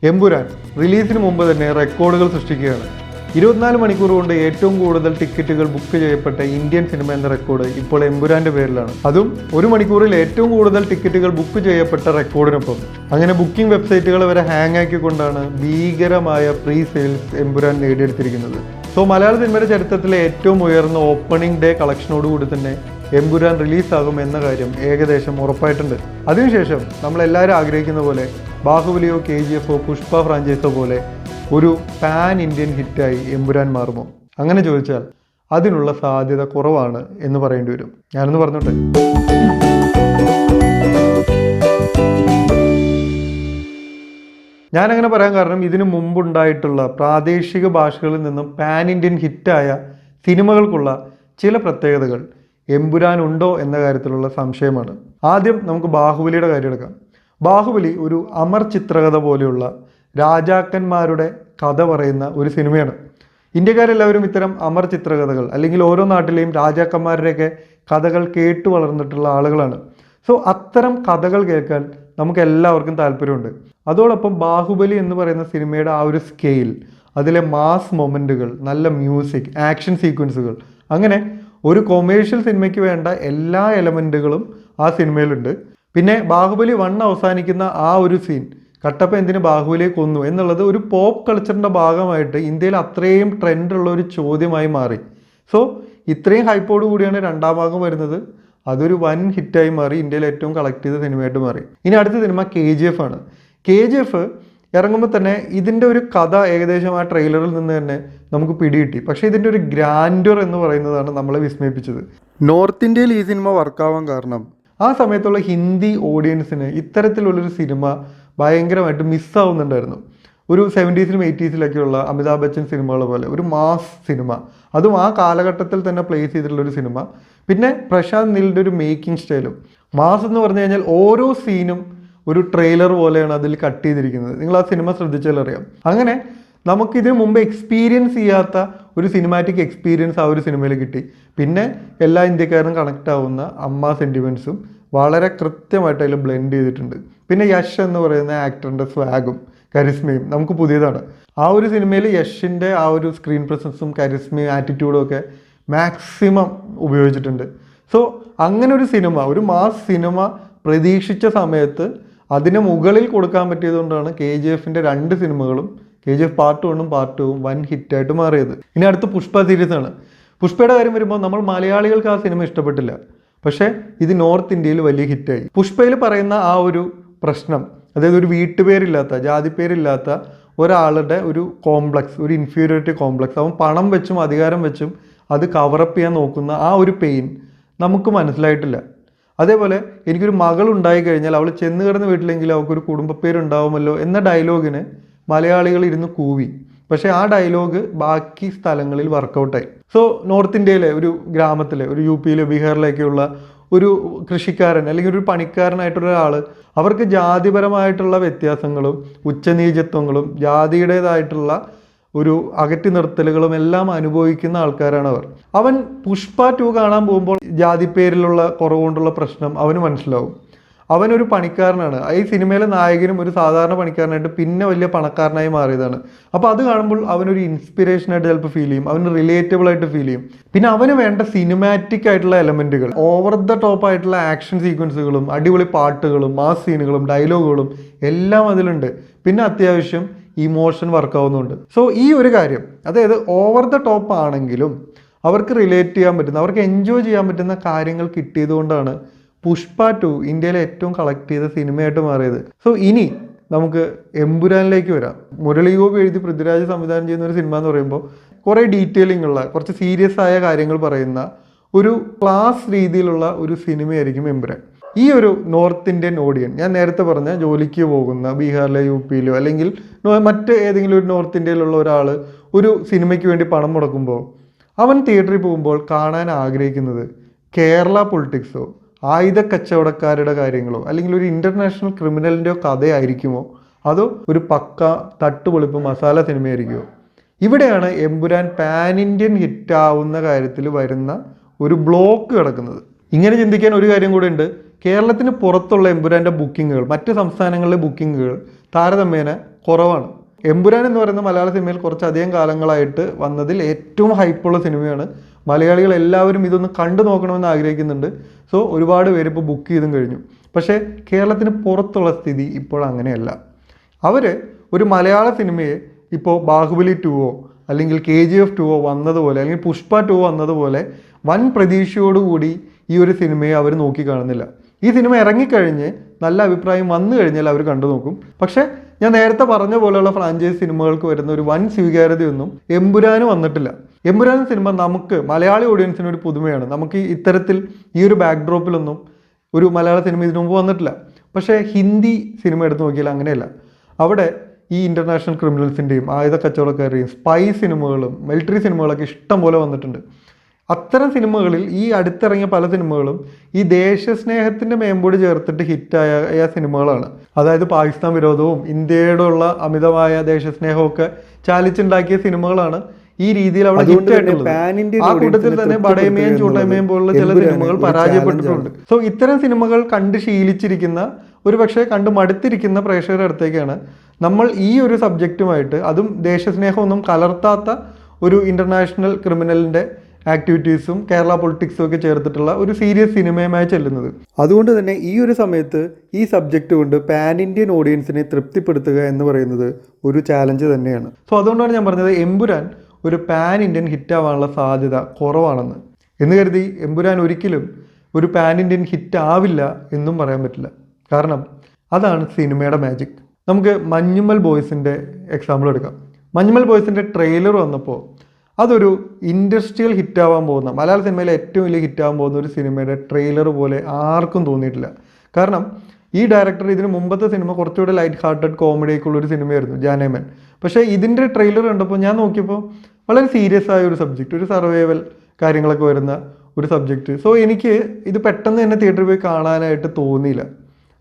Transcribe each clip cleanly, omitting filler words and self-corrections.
എമ്പുരാൻ റിലീസിന് മുമ്പ് തന്നെ റെക്കോർഡുകൾ സൃഷ്ടിക്കുകയാണ്. 24 മണിക്കൂർ കൊണ്ട് ഏറ്റവും കൂടുതൽ ടിക്കറ്റുകൾ ബുക്ക് ചെയ്യപ്പെട്ട ഇന്ത്യൻ സിനിമ എന്ന റെക്കോർഡ് ഇപ്പോൾ എമ്പുരാന്റെ പേരിലാണ്. അതും 1 മണിക്കൂറിൽ ഏറ്റവും കൂടുതൽ ടിക്കറ്റുകൾ ബുക്ക് ചെയ്യപ്പെട്ട റെക്കോർഡിനൊപ്പം. അങ്ങനെ ബുക്കിംഗ് വെബ്സൈറ്റുകൾ വരെ ഹാങ് ആക്കിക്കൊണ്ടാണ് ഭീകരമായ പ്രീ സെയിൽസ് എമ്പുരാൻ നേടിയെടുത്തിരിക്കുന്നത്. സോ മലയാള സിനിമയുടെ ചരിത്രത്തിലെ ഏറ്റവും ഉയർന്ന ഓപ്പണിംഗ് ഡേ കളക്ഷനോടുകൂടി തന്നെ എമ്പുരാൻ റിലീസാകും എന്ന കാര്യം ഏകദേശം ഉറപ്പായിട്ടുണ്ട്. അതിനുശേഷം നമ്മളെല്ലാവരും ആഗ്രഹിക്കുന്ന പോലെ ബാഹുബലിയോ KGF പുഷ്പ ഫ്രാഞ്ചൈസോ പോലെ ഒരു പാൻ ഇന്ത്യൻ ഹിറ്റായി എമ്പുരാൻ മാറുമോ? അങ്ങനെ ചോദിച്ചാൽ അതിനുള്ള സാധ്യത കുറവാണ് എന്ന് പറയേണ്ടി വരും. ഞാനൊന്ന് പറഞ്ഞോട്ടെ. ഞാനങ്ങനെ പറയാൻ കാരണം ഇതിനു മുമ്പുണ്ടായിട്ടുള്ള പ്രാദേശിക ഭാഷകളിൽ നിന്നും പാൻ ഇന്ത്യൻ ഹിറ്റായ സിനിമകൾക്കുള്ള ചില പ്രത്യേകതകൾ എമ്പുരാൻ ഉണ്ടോ എന്ന കാര്യത്തിലുള്ള സംശയമാണ്. ആദ്യം നമുക്ക് ബാഹുബലിയുടെ കാര്യം എടുക്കാം. ബാഹുബലി ഒരു അമർ ചിത്രകഥ പോലെയുള്ള രാജാക്കന്മാരുടെ കഥ പറയുന്ന ഒരു സിനിമയാണ്. ഇന്ത്യക്കാരെല്ലാവരും ഇത്തരം അമർ ചിത്രകഥകൾ അല്ലെങ്കിൽ ഓരോ നാട്ടിലെയും രാജാക്കന്മാരുടെയൊക്കെ കഥകൾ കേട്ടു വളർന്നിട്ടുള്ള ആളുകളാണ്. സോ അത്തരം കഥകൾ കേൾക്കാൻ നമുക്ക് എല്ലാവർക്കും താല്പര്യമുണ്ട്. അതോടൊപ്പം ബാഹുബലി എന്ന് പറയുന്ന സിനിമയുടെ ആ ഒരു സ്കെയിൽ, അതിലെ മാസ് മൊമെൻറ്റുകൾ, നല്ല മ്യൂസിക്, ആക്ഷൻ സീക്വൻസുകൾ, അങ്ങനെ ഒരു കൊമേഴ്ഷ്യൽ സിനിമയ്ക്ക് വേണ്ട എല്ലാ എലമെൻറ്റുകളും ആ സിനിമയിലുണ്ട്. പിന്നെ ബാഹുബലി 1 അവസാനിക്കുന്ന ആ ഒരു സീൻ, കട്ടപ്പ എന്തിന് ബാഹുബലിയെ കൊന്നു എന്നുള്ളത് ഒരു പോപ്പ് കൾച്ചറിൻ്റെ ഭാഗമായിട്ട് ഇന്ത്യയിൽ അത്രയും ട്രെൻഡുള്ള ഒരു ചോദ്യമായി മാറി. സോ ഇത്രയും ഹൈപ്പോട് കൂടിയാണ് 2ാം ഭാഗം വരുന്നത്. അതൊരു വൻ ഹിറ്റായി മാറി, ഇന്ത്യയിൽ ഏറ്റവും കളക്ട് ചെയ്ത സിനിമയായിട്ട് മാറി. ഇനി അടുത്ത സിനിമ KGF ആണ്. KGF ഇറങ്ങുമ്പോൾ തന്നെ ഇതിൻ്റെ ഒരു കഥ ഏകദേശം ആ ട്രെയിലറിൽ നിന്ന് തന്നെ നമുക്ക് പിടികിട്ടി. പക്ഷേ ഇതിൻ്റെ ഒരു ഗ്രാൻഡർ എന്ന് പറയുന്നതാണ് നമ്മളെ വിസ്മയിപ്പിച്ചത്. നോർത്ത് ഇന്ത്യയിൽ ഈ സിനിമ വർക്കാവാൻ കാരണം ആ സമയത്തുള്ള ഹിന്ദി ഓഡിയൻസിന് ഇത്തരത്തിലുള്ളൊരു സിനിമ ഭയങ്കരമായിട്ട് മിസ്സാവുന്നുണ്ടായിരുന്നു. ഒരു 70s 80s അമിതാഭ് ബച്ചൻ സിനിമകൾ പോലെ ഒരു മാസ് സിനിമ, അതും ആ കാലഘട്ടത്തിൽ തന്നെ പ്ലേസ് ചെയ്തിട്ടുള്ളൊരു സിനിമ. പിന്നെ പ്രശാന്ത് നീലിൻ്റെ ഒരു മേക്കിംഗ് സ്റ്റൈലും. മാസ് എന്ന് പറഞ്ഞു കഴിഞ്ഞാൽ ഓരോ സീനും ഒരു ട്രെയിലർ പോലെയാണ് അതിൽ കട്ട് ചെയ്തിരിക്കുന്നത്. നിങ്ങൾ ആ സിനിമ ശ്രദ്ധിച്ചാൽ അറിയാം. അങ്ങനെ നമുക്കിതിനു മുമ്പ് എക്സ്പീരിയൻസ് ചെയ്യാത്ത ഒരു സിനിമാറ്റിക് എക്സ്പീരിയൻസ് ആ ഒരു സിനിമയിൽ കിട്ടി. പിന്നെ എല്ലാ ഇന്ത്യക്കാരും കണക്റ്റ് ആവുന്ന അമ്മ സെൻറ്റിമെൻറ്റ്സും വളരെ കൃത്യമായിട്ട് അതിൽ ബ്ലെൻഡ് ചെയ്തിട്ടുണ്ട്. പിന്നെ യശ് എന്ന് പറയുന്ന ആക്ടറിൻ്റെ സ്വാഗും കരിസ്മയും നമുക്ക് പുതിയതാണ്. ആ ഒരു സിനിമയിൽ യഷിൻ്റെ ആ ഒരു സ്ക്രീൻ പ്രസൻസും കരിസ്മയും ആറ്റിറ്റ്യൂഡും ഒക്കെ മാക്സിമം ഉപയോഗിച്ചിട്ടുണ്ട്. സോ അങ്ങനെ ഒരു സിനിമ, ഒരു മാസ് സിനിമ പ്രതീക്ഷിച്ച സമയത്ത് അതിന് മുകളിൽ കൊടുക്കാൻ പറ്റിയതുകൊണ്ടാണ് KGFൻ്റെ 2 സിനിമകളും, KGF Part 1 Part 2 വൻ ഹിറ്റായിട്ട് മാറിയത്. ഇനി അടുത്ത് പുഷ്പ സീരീസാണ്. പുഷ്പയുടെ കാര്യം വരുമ്പോൾ നമ്മൾ മലയാളികൾക്ക് ആ സിനിമ ഇഷ്ടപ്പെട്ടില്ല. പക്ഷേ ഇത് നോർത്ത് ഇന്ത്യയിൽ വലിയ ഹിറ്റായി. പുഷ്പയിൽ പറയുന്ന ആ ഒരു പ്രശ്നം, അതായത് ഒരു വീട്ടുപേരില്ലാത്ത, ജാതിപ്പേരില്ലാത്ത ഒരാളുടെ ഒരു കോംപ്ലക്സ്, ഒരു ഇൻഫീരിയോറിറ്റി കോംപ്ലക്സ്, അവൻ പണം വെച്ചും അധികാരം വെച്ചും അത് കവറപ്പ് ചെയ്യാൻ നോക്കുന്ന ആ ഒരു പെയിൻ നമുക്ക് മനസ്സിലായിട്ടില്ല. അതേപോലെ എനിക്കൊരു മകൾ ഉണ്ടായി കഴിഞ്ഞാൽ അവൾ ചെന്ന് കിടന്ന് വീട്ടിലെങ്കിൽ അവൾക്കൊരു കുടുംബപ്പേരുണ്ടാവുമല്ലോ എന്ന ഡയലോഗിന് മലയാളികൾ ഇരുന്ന് കൂവി. പക്ഷേ ആ ഡയലോഗ് ബാക്കി സ്ഥലങ്ങളിൽ വർക്കൗട്ടായി. സോ നോർത്ത് ഇന്ത്യയിലെ ഒരു ഗ്രാമത്തിലെ, ഒരു UP ബീഹാറിലേക്കുള്ള ഒരു കൃഷിക്കാരൻ അല്ലെങ്കിൽ ഒരു പണിക്കാരനായിട്ടൊരാൾ, അവർക്ക് ജാതിപരമായിട്ടുള്ള വ്യത്യാസങ്ങളും ഉച്ചനീചത്വങ്ങളും ജാതിയുടേതായിട്ടുള്ള ഒരു അകറ്റി നിർത്തലുകളും എല്ലാം അനുഭവിക്കുന്ന ആൾക്കാരാണ് അവർ. അവൻ പുഷ്പ 2 കാണാൻ പോകുമ്പോൾ ജാതിപ്പേരിലുള്ള കുറവുകൊണ്ടുള്ള പ്രശ്നം അവന് മനസ്സിലാവും. അവനൊരു പണിക്കാരനാണ്. ഈ സിനിമയിലെ നായകനും ഒരു സാധാരണ പണിക്കാരനായിട്ട് പിന്നെ വലിയ പണക്കാരനായി മാറിയതാണ്. അപ്പോൾ അത് കാണുമ്പോൾ അവനൊരു ഇൻസ്പിറേഷനായിട്ട് ചിലപ്പോൾ ഫീൽ ചെയ്യും, അവന് റിലേറ്റബിൾ ആയിട്ട് ഫീൽ ചെയ്യും. പിന്നെ അവന് വേണ്ട സിനിമാറ്റിക് ആയിട്ടുള്ള എലമെൻറ്റുകൾ, ഓവർ ദ ടോപ്പ് ആയിട്ടുള്ള ആക്ഷൻ സീക്വൻസുകളും അടിപൊളി പാട്ടുകളും മാസ് സീനുകളും ഡയലോഗുകളും എല്ലാം അതിലുണ്ട്. പിന്നെ അത്യാവശ്യം ഇമോഷൻ വർക്കാവുന്നുണ്ട്. സോ ഈ ഒരു കാര്യം, അതായത് ഓവർ ദ ടോപ്പ് ആണെങ്കിലും അവർക്ക് റിലേറ്റ് ചെയ്യാൻ പറ്റുന്ന, അവർക്ക് എൻജോയ് ചെയ്യാൻ പറ്റുന്ന കാര്യങ്ങൾ കിട്ടിയതുകൊണ്ടാണ് പുഷ്പ 2 ഇന്ത്യയിലെ ഏറ്റവും കളക്ട് ചെയ്ത സിനിമയായിട്ട് മാറിയത്. സോ ഇനി നമുക്ക് എമ്പുരാനിലേക്ക് വരാം. മുരളി ഗോപി എഴുതി പൃഥ്വിരാജ് സംവിധാനം ചെയ്യുന്ന ഒരു സിനിമ എന്ന് പറയുമ്പോൾ കുറേ ഡീറ്റെയിലിംഗ് ഉള്ള, കുറച്ച് സീരിയസ് ആയ കാര്യങ്ങൾ പറയുന്ന ഒരു ക്ലാസ് രീതിയിലുള്ള ഒരു സിനിമയായിരിക്കും എമ്പുരാൻ. ഈ ഒരു നോർത്ത് ഇന്ത്യൻ ഓഡിയൻ, ഞാൻ നേരത്തെ പറഞ്ഞ ജോലിക്ക് പോകുന്ന ബീഹാറിലെ UP അല്ലെങ്കിൽ മറ്റ് ഏതെങ്കിലും ഒരു നോർത്ത് ഇന്ത്യയിലുള്ള ഒരാൾ ഒരു സിനിമയ്ക്ക് വേണ്ടി പണം മുടക്കുമ്പോൾ അവൻ തിയേറ്ററിൽ പോകുമ്പോൾ കാണാൻ ആഗ്രഹിക്കുന്നത് കേരള പൊളിറ്റിക്സോ ആയുധ കച്ചവടക്കാരുടെ കാര്യങ്ങളോ അല്ലെങ്കിൽ ഒരു ഇൻ്റർനാഷണൽ ക്രിമിനലിൻ്റെയോ കഥയായിരിക്കുമോ, അതോ ഒരു പക്ക തട്ടുപൊളിപ്പ് മസാല സിനിമയായിരിക്കുമോ? ഇവിടെയാണ് എമ്പുരാൻ പാൻ ഇന്ത്യൻ ഹിറ്റാവുന്ന കാര്യത്തിൽ വരുന്ന ഒരു ബ്ലോക്ക് കിടക്കുന്നത്. ഇങ്ങനെ ചിന്തിക്കാൻ ഒരു കാര്യം കൂടെ ഉണ്ട്. കേരളത്തിന് പുറത്തുള്ള എമ്പുരാൻ്റെ ബുക്കിങ്ങുകൾ, മറ്റ് സംസ്ഥാനങ്ങളിലെ ബുക്കിങ്ങുകൾ താരതമ്യേന കുറവാണ്. എമ്പുരാൻ എന്ന് പറയുന്ന മലയാള സിനിമയിൽ കുറച്ചധികം കാലങ്ങളായിട്ട് വന്നതിൽ ഏറ്റവും ഹൈപ്പുള്ള സിനിമയാണ്. മലയാളികൾ എല്ലാവരും ഇതൊന്ന് കണ്ടു നോക്കണമെന്ന് ആഗ്രഹിക്കുന്നുണ്ട്. സോ ഒരുപാട് പേര് ഇപ്പോൾ ബുക്ക് ചെയ്തും കഴിഞ്ഞു. പക്ഷേ കേരളത്തിന് പുറത്തുള്ള സ്ഥിതി ഇപ്പോൾ അങ്ങനെയല്ല. അവർ ഒരു മലയാള സിനിമയെ ഇപ്പോൾ ബാഹുബലി 2 അല്ലെങ്കിൽ KGF 2 വന്നതുപോലെ, അല്ലെങ്കിൽ പുഷ്പ 2 വന്നതുപോലെ വൻ പ്രതീക്ഷയോടുകൂടി ഈ ഒരു സിനിമയെ അവർ നോക്കിക്കാണുന്നില്ല. ഈ സിനിമ ഇറങ്ങിക്കഴിഞ്ഞ് നല്ല അഭിപ്രായം വന്നു കഴിഞ്ഞാൽ അവർ കണ്ടു നോക്കും. പക്ഷേ ഞാൻ നേരത്തെ പറഞ്ഞ പോലെയുള്ള ഫ്രാഞ്ചൈസ് സിനിമകൾക്ക് വരുന്ന ഒരു വൻ സ്വീകാര്യതയൊന്നും എമ്പുരാന് വന്നിട്ടില്ല. എമ്പുരാൻ സിനിമ നമുക്ക് മലയാളി ഓഡിയൻസിന് ഒരു പുതുമയാണ്. നമുക്ക് ഇത്തരത്തിൽ ഈ ഒരു ബാക്ക്ഡ്രോപ്പിലൊന്നും ഒരു മലയാള സിനിമ ഇതിനു മുമ്പ് വന്നിട്ടില്ല. പക്ഷേ ഹിന്ദി സിനിമ എടുത്ത് നോക്കിയാൽ അങ്ങനെയല്ല. അവിടെ ഈ ഇൻ്റർനാഷണൽ ക്രിമിനൽസിൻ്റെയും ആയുധ കച്ചവടക്കാരുടെയും സ്പൈ സിനിമകളും മിലിറ്ററി സിനിമകളൊക്കെ ഇഷ്ടം പോലെ വന്നിട്ടുണ്ട്. അത്തരം സിനിമകളിൽ ഈ അടുത്തിറങ്ങിയ പല സിനിമകളും ഈ ദേശസ്നേഹത്തിൻ്റെ മേമ്പോട് ചേർത്തിട്ട് ഹിറ്റായ സിനിമകളാണ്. അതായത് പാകിസ്ഥാൻ വിരോധവും ഇന്ത്യയോടുള്ള അമിതമായ ദേശസ്നേഹമൊക്കെ ചാലിച്ചുണ്ടാക്കിയ സിനിമകളാണ് ഈ രീതിയിൽ അവിടെ ഹിറ്റായിട്ടുള്ളത്. ആ കൂട്ടത്തിൽ തന്നെ ബഡേമയും ചൂട്ടമയും പോലുള്ള ചില സിനിമകൾ പരാജയപ്പെട്ടിട്ടുണ്ട്. സോ ഇത്തരം സിനിമകൾ കണ്ട് ശീലിച്ചിരിക്കുന്ന, ഒരു പക്ഷേ കണ്ട് മടുത്തിരിക്കുന്ന പ്രേക്ഷകരുടെ അടുത്തേക്കാണ് നമ്മൾ ഈ ഒരു സബ്ജക്റ്റുമായിട്ട്, അതും ദേശസ്നേഹമൊന്നും കലർത്താത്ത ഒരു ഇൻ്റർനാഷണൽ ക്രിമിനലിൻ്റെ ആക്ടിവിറ്റീസും കേരള പൊളിറ്റിക്സും ഒക്കെ ചേർത്തിട്ടുള്ള ഒരു സീരിയസ് സിനിമയുമായി ചെല്ലുന്നത്. അതുകൊണ്ട് തന്നെ ഈ ഒരു സമയത്ത് ഈ സബ്ജക്റ്റ് കൊണ്ട് പാൻ ഇന്ത്യൻ ഓഡിയൻസിനെ തൃപ്തിപ്പെടുത്തുക എന്ന് പറയുന്നത് ഒരു ചാലഞ്ച് തന്നെയാണ്. സോ അതുകൊണ്ടാണ് ഞാൻ പറഞ്ഞത് എമ്പുരാൻ ഒരു പാൻ ഇന്ത്യൻ ഹിറ്റാവാനുള്ള സാധ്യത കുറവാണെന്ന്. എന്ന് കരുതി എമ്പുരാൻ ഒരിക്കലും ഒരു പാൻ ഇന്ത്യൻ ഹിറ്റ് ആവില്ല എന്നും പറയാൻ പറ്റില്ല. കാരണം അതാണ് സിനിമയുടെ മാജിക്. നമുക്ക് മഞ്ഞുമ്മൽ ബോയ്സിൻ്റെ എക്സാമ്പിൾ എടുക്കാം. മഞ്ഞുമ്മൽ ബോയ്സിൻ്റെ ട്രെയിലർ വന്നപ്പോൾ അതൊരു ഇൻഡസ്ട്രിയൽ ഹിറ്റാവാൻ പോകുന്ന, മലയാള സിനിമയിലെ ഏറ്റവും വലിയ ഹിറ്റാവാൻ പോകുന്ന ഒരു സിനിമയുടെ ട്രെയിലർ പോലെ ആർക്കും തോന്നിയിട്ടില്ല. കാരണം ഈ ഡയറക്ടർ ഇതിന് മുമ്പത്തെ സിനിമ കുറച്ചുകൂടെ ലൈറ്റ് ഹാർട്ടഡ് കോമഡിയൊക്കെയുള്ളൊരു സിനിമയായിരുന്നു, ജാനേമൻ. പക്ഷേ ഇതിൻ്റെ ട്രെയിലർ കണ്ടപ്പോൾ ഞാൻ നോക്കിയപ്പോൾ വളരെ സീരിയസ് ആയ ഒരു സബ്ജക്റ്റ്, ഒരു സർവൈവൽ കാര്യങ്ങളൊക്കെ വരുന്ന ഒരു സബ്ജക്റ്റ്. സോ എനിക്ക് ഇത് പെട്ടെന്ന് തന്നെ തിയേറ്ററിൽ പോയി കാണാനായിട്ട് തോന്നിയില്ല.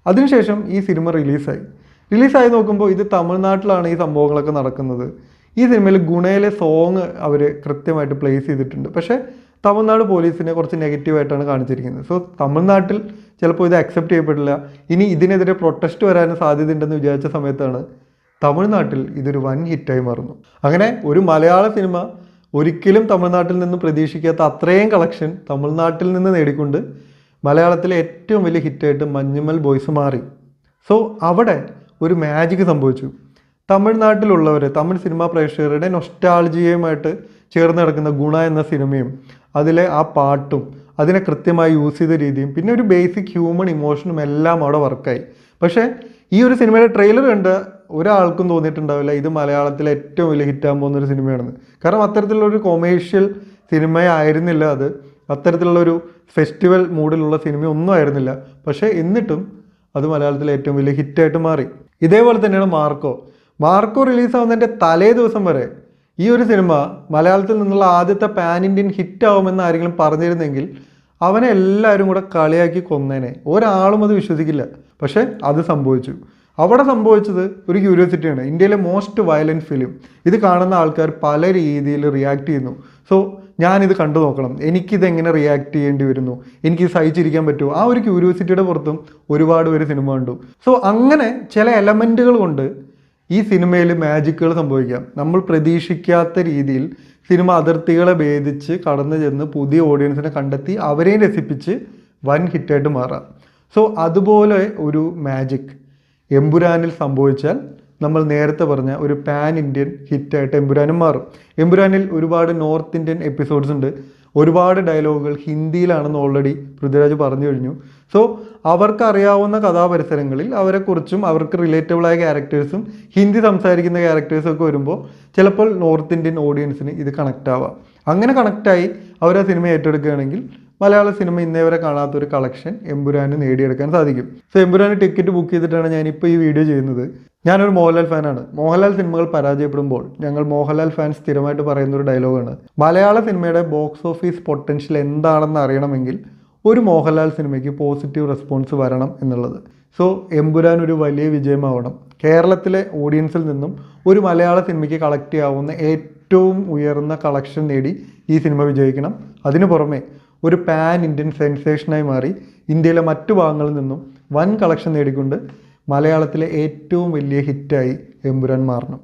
അതിനുശേഷം ഈ സിനിമ റിലീസായി നോക്കുമ്പോൾ ഇത് തമിഴ്നാട്ടിലാണ് ഈ സംഭവങ്ങളൊക്കെ നടക്കുന്നത്. ഈ സിനിമയിൽ ഗുണയിലെ സോങ് അവർ കൃത്യമായിട്ട് പ്ലേസ് ചെയ്തിട്ടുണ്ട്. പക്ഷേ തമിഴ്നാട് പോലീസിനെ കുറച്ച് നെഗറ്റീവായിട്ടാണ് കാണിച്ചിരിക്കുന്നത്. സോ തമിഴ്നാട്ടിൽ ചിലപ്പോൾ ഇത് അക്സെപ്റ്റ് ചെയ്യപ്പെടില്ല, ഇനി ഇതിനെതിരെ പ്രൊട്ടസ്റ്റ് വരാനും സാധ്യതയുണ്ടെന്ന് വിചാരിച്ച സമയത്താണ് തമിഴ്നാട്ടിൽ ഇതൊരു വൻ ഹിറ്റായി മാറുന്നു. അങ്ങനെ ഒരു മലയാള സിനിമ ഒരിക്കലും തമിഴ്നാട്ടിൽ നിന്ന് പ്രതീക്ഷിക്കാത്ത അത്രയും കളക്ഷൻ തമിഴ്നാട്ടിൽ നിന്ന് നേടിക്കൊണ്ട് മലയാളത്തിലെ ഏറ്റവും വലിയ ഹിറ്റായിട്ട് മഞ്ഞുമ്മൽ ബോയ്സ് മാറി. സോ അവിടെ ഒരു മാജിക് സംഭവിച്ചു. തമിഴ്നാട്ടിലുള്ളവർ, തമിഴ് സിനിമാ പ്രേക്ഷകരുടെ നൊസ്റ്റാൾജിയയുമായിട്ട് ചേർന്ന് കിടക്കുന്ന ഗുണ എന്ന സിനിമയും അതിലെ ആ പാട്ടും അതിനെ കൃത്യമായി യൂസ് ചെയ്ത രീതിയും പിന്നെ ഒരു ബേസിക് ഹ്യൂമൻ ഇമോഷനും എല്ലാം അവിടെ വർക്കായി. പക്ഷേ ഈ ഒരു സിനിമയുടെ ട്രെയിലർ കണ്ട് ഒരാൾക്കും തോന്നിയിട്ടുണ്ടാവില്ല ഇത് മലയാളത്തിലെ ഏറ്റവും വലിയ ഹിറ്റാകാൻ പോകുന്ന ഒരു സിനിമയാണെന്ന്. കാരണം അത്തരത്തിലുള്ളൊരു കൊമേഴ്ഷ്യൽ സിനിമയായിരുന്നില്ല അത്, അത്തരത്തിലുള്ളൊരു ഫെസ്റ്റിവൽ മൂഡിലുള്ള സിനിമയൊന്നും ആയിരുന്നില്ല. പക്ഷേ എന്നിട്ടും അത് മലയാളത്തിലെ ഏറ്റവും വലിയ ഹിറ്റായിട്ട് മാറി. ഇതേപോലെ തന്നെയാണ് മാർക്കോ റിലീസാവുന്നതിൻ്റെ തലേ ദിവസം വരെ ഈ ഒരു സിനിമ മലയാളത്തിൽ നിന്നുള്ള ആദ്യത്തെ പാൻ ഇന്ത്യൻ ഹിറ്റാവുമെന്ന് ആരെങ്കിലും പറഞ്ഞിരുന്നെങ്കിൽ അവനെ എല്ലാവരും കൂടെ കളിയാക്കി കൊന്നേനെ. ഒരാളും അത് വിശ്വസിക്കില്ല. പക്ഷേ അത് സംഭവിച്ചു. അവിടെ സംഭവിച്ചത് ഒരു ക്യൂരിയോസിറ്റിയാണ്. ഇന്ത്യയിലെ മോസ്റ്റ് വയലൻറ്റ് ഫിലിം, ഇത് കാണുന്ന ആൾക്കാർ പല രീതിയിൽ റിയാക്ട് ചെയ്യുന്നു. സോ ഞാനിത് കണ്ടു നോക്കണം, എനിക്കിതെങ്ങനെ റിയാക്ട് ചെയ്യേണ്ടി വരുന്നു, എനിക്ക് സഹിച്ചിരിക്കാൻ പറ്റുമോ, ആ ഒരു ക്യൂരിയോസിറ്റിയുടെ പുറത്തും ഒരുപാട് പേര് സിനിമ കണ്ടു. സോ അങ്ങനെ ചില എലമെൻറ്റുകൾ കൊണ്ട് ഈ സിനിമയിൽ മാജിക്കുകൾ സംഭവിക്കാം. നമ്മൾ പ്രതീക്ഷിക്കാത്ത രീതിയിൽ സിനിമ അതിർത്തികളെ ഭേദിച്ച് കടന്നു ചെന്ന് പുതിയ ഓഡിയൻസിനെ കണ്ടെത്തി അവരെയും രസിപ്പിച്ച് വൻ ഹിറ്റായിട്ട് മാറാം. സോ അതുപോലെ ഒരു മാജിക് എമ്പുരാനിൽ സംഭവിച്ചാൽ നമ്മൾ നേരത്തെ പറഞ്ഞ ഒരു പാൻ ഇന്ത്യൻ ഹിറ്റായിട്ട് എമ്പുരാനും മാറും. എമ്പുരാനിൽ ഒരുപാട് നോർത്ത് ഇന്ത്യൻ എപ്പിസോഡ്സ് ഉണ്ട്. ഒരുപാട് ഡയലോഗുകൾ ഹിന്ദിയിലാണെന്ന് ഓൾറെഡി പൃഥ്വിരാജ് പറഞ്ഞു കഴിഞ്ഞു. സോ അവർക്കറിയാവുന്ന കഥാപരിസരങ്ങളിൽ അവരെക്കുറിച്ചും അവർക്ക് റിലേറ്റബിളായ ക്യാരക്ടേഴ്സും ഹിന്ദി സംസാരിക്കുന്ന ക്യാരക്ടേഴ്സും ഒക്കെ വരുമ്പോൾ ചിലപ്പോൾ നോർത്ത് ഇന്ത്യൻ ഓഡിയൻസിന് ഇത് കണക്റ്റ് ആവാം. അങ്ങനെ കണക്റ്റായി അവർ ആ സിനിമ ഏറ്റെടുക്കുകയാണെങ്കിൽ മലയാള സിനിമ ഇന്നേ വരെ കാണാത്തൊരു കളക്ഷൻ എമ്പുരാന് നേടിയെടുക്കാൻ സാധിക്കും. സോ എമ്പുരാന് ടിക്കറ്റ് ബുക്ക് ചെയ്തിട്ടാണ് ഞാനിപ്പോൾ ഈ വീഡിയോ ചെയ്യുന്നത്. ഞാനൊരു മോഹൻലാൽ ഫാനാണ്. മോഹൻലാൽ സിനിമകൾ പരാജയപ്പെടുമ്പോൾ ഞങ്ങൾ മോഹൻലാൽ ഫാൻസ് സ്ഥിരമായിട്ട് പറയുന്നൊരു ഡയലോഗാണ്, മലയാള സിനിമയുടെ ബോക്സ് ഓഫീസ് പൊട്ടൻഷ്യൽ എന്താണെന്ന് അറിയണമെങ്കിൽ ഒരു മോഹൻലാൽ സിനിമയ്ക്ക് പോസിറ്റീവ് റെസ്പോൺസ് വരണം എന്നുള്ളത്. സോ എമ്പുരാൻ ഒരു വലിയ വിജയമാവണം. കേരളത്തിലെ ഓഡിയൻസിൽ നിന്നും ഒരു മലയാള സിനിമയ്ക്ക് കളക്ട് ചെയ്യാവുന്ന ഏറ്റവും ഉയർന്ന കളക്ഷൻ നേടി ഈ സിനിമ വിജയിക്കണം. അതിനു പുറമെ ഒരു പാൻ ഇന്ത്യൻ സെൻസേഷനായി മാറി ഇന്ത്യയിലെ മറ്റു ഭാഗങ്ങളിൽ നിന്നും വൻ കളക്ഷൻ നേടിക്കൊണ്ട് മലയാളത്തിലെ ഏറ്റവും വലിയ ഹിറ്റായി എമ്പുരാൻ മാറണം.